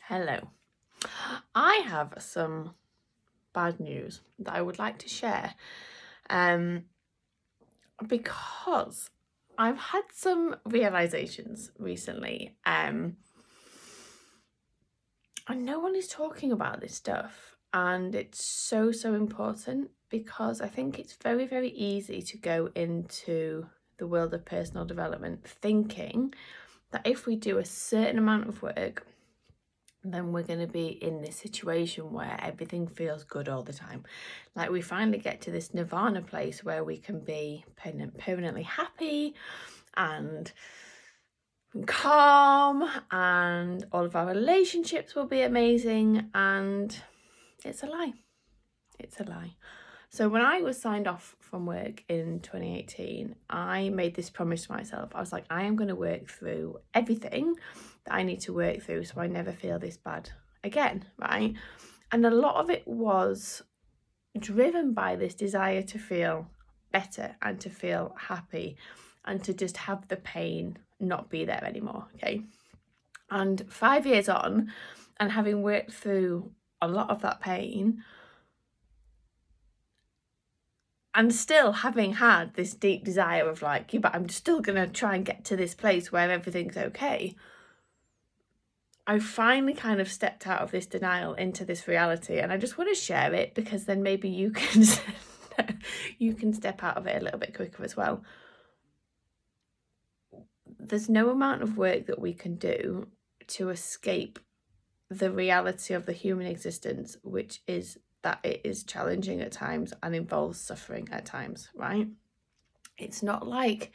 Hello. I have some bad news that I would like to share because I've had some realizations recently and no one is talking about this stuff, and it's so important because I think it's very easy to go into the world of personal development thinking that if we do a certain amount of work, then we're going to be in this situation where everything feels good all the time. Like we finally get to this nirvana place where we can be permanently happy and calm, and all of our relationships will be amazing. And it's a lie. It's a lie. So when I was signed off from work in 2018, I made this promise to myself. I was like, I am going to work through everything that I need to work through so I never feel this bad again, right? And a lot of it was driven by this desire to feel better and to feel happy and to just have the pain not be there anymore, okay? And 5 years on, and having worked through a lot of that pain, and still having had this deep desire of like, yeah, but I'm still going to try and get to this place where everything's okay, I finally kind of stepped out of this denial into this reality. And I just want to share it because then maybe you can you can step out of it a little bit quicker as well. There's no amount of work that we can do to escape the reality of the human existence, which is that it is challenging at times and involves suffering at times, right? It's not like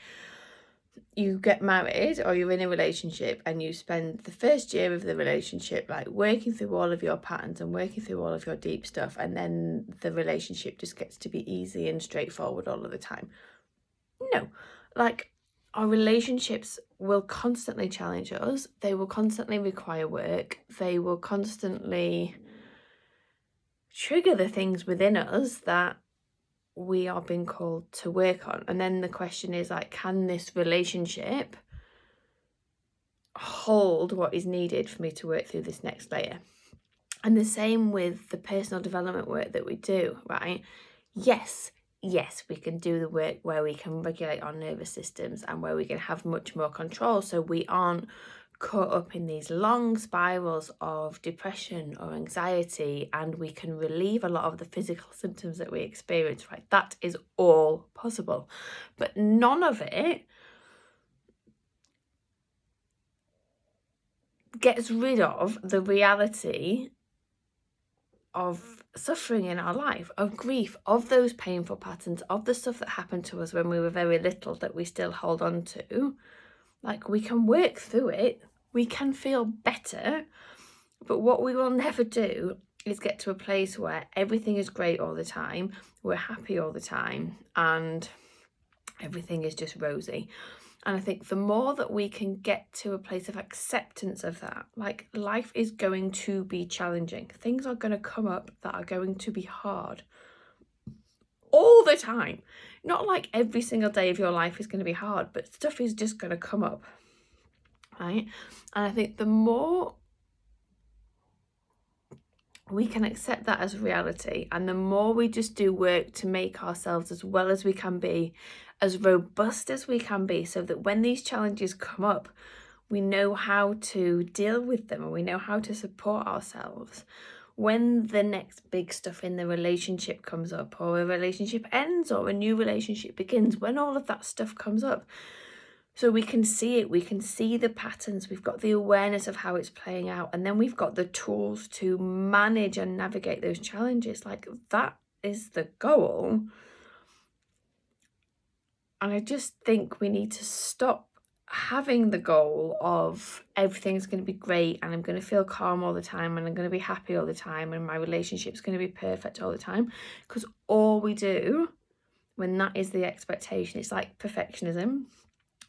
you get married or you're in a relationship and you spend the first year of the relationship like working through all of your patterns and working through all of your deep stuff, and then the relationship just gets to be easy and straightforward all of the time. No, like our relationships will constantly challenge us. They will constantly require work. They will constantly trigger the things within us that we are being called to work on. And then the question is like, can this relationship hold what is needed for me to work through this next layer? And the same with the personal development work that we do, right? Yes, we can do the work where we can regulate our nervous systems and where we can have much more control so we aren't caught up in these long spirals of depression or anxiety, and we can relieve a lot of the physical symptoms that we experience, right? That is all possible. But none of it gets rid of the reality of suffering in our life, of grief, of those painful patterns, of the stuff that happened to us when we were very little that we still hold on to. Like, we can work through it, we can feel better, but what we will never do is get to a place where everything is great all the time, we're happy all the time, and everything is just rosy. And I think the more that we can get to a place of acceptance of that, like life is going to be challenging. Things are going to come up that are going to be hard all the time. Not like every single day of your life is going to be hard, but stuff is just going to come up, right? And I think the more we can accept that as reality, and the more we just do work to make ourselves as well as we can be, as robust as we can be, so that when these challenges come up, we know how to deal with them and we know how to support ourselves. When the next big stuff in the relationship comes up, or a relationship ends, or a new relationship begins, when all of that stuff comes up, so we can see it, we can see the patterns, we've got the awareness of how it's playing out, and then we've got the tools to manage and navigate those challenges. Like, that is the goal. And I just think we need to stop having the goal of everything's going to be great and I'm going to feel calm all the time and I'm going to be happy all the time and my relationship's going to be perfect all the time. Because all we do when that is the expectation, it's like perfectionism.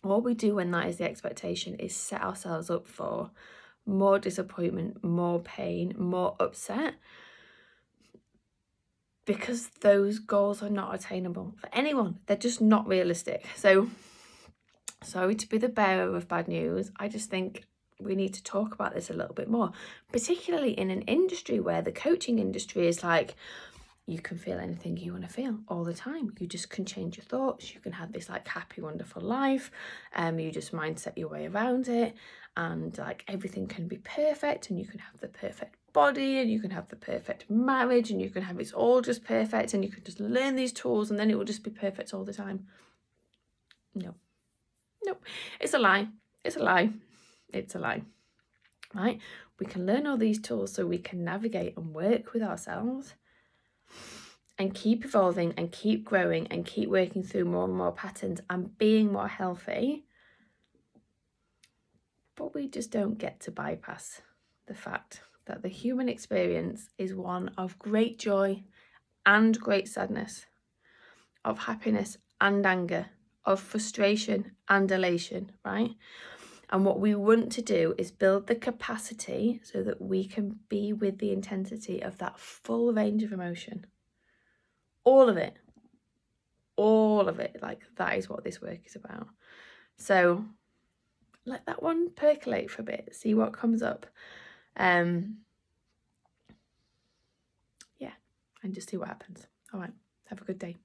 All we do when that is the expectation is set ourselves up for more disappointment, more pain, more upset, because those goals are not attainable for anyone. They're just not realistic. So, sorry to be the bearer of bad news. I just think we need to talk about this a little bit more, particularly in an industry where the coaching industry is like, you can feel anything you want to feel all the time. You just can change your thoughts. You can have this like happy, wonderful life. You just mindset your way around it, and like everything can be perfect, and you can have the perfect body, and you can have the perfect marriage, and you can have it's all just perfect, and you can just learn these tools, and then it will just be perfect all the time. No, it's a lie. It's a lie. It's a lie. Right? We can learn all these tools so we can navigate and work with ourselves and keep evolving and keep growing and keep working through more and more patterns and being more healthy. But we just don't get to bypass the fact that the human experience is one of great joy and great sadness, of happiness and anger, of frustration and elation, right? And what we want to do is build the capacity so that we can be with the intensity of that full range of emotion. All of it. Like, that is what this work is about. So let that one percolate for a bit, see what comes up. Yeah, and just see what happens. All right, have a good day.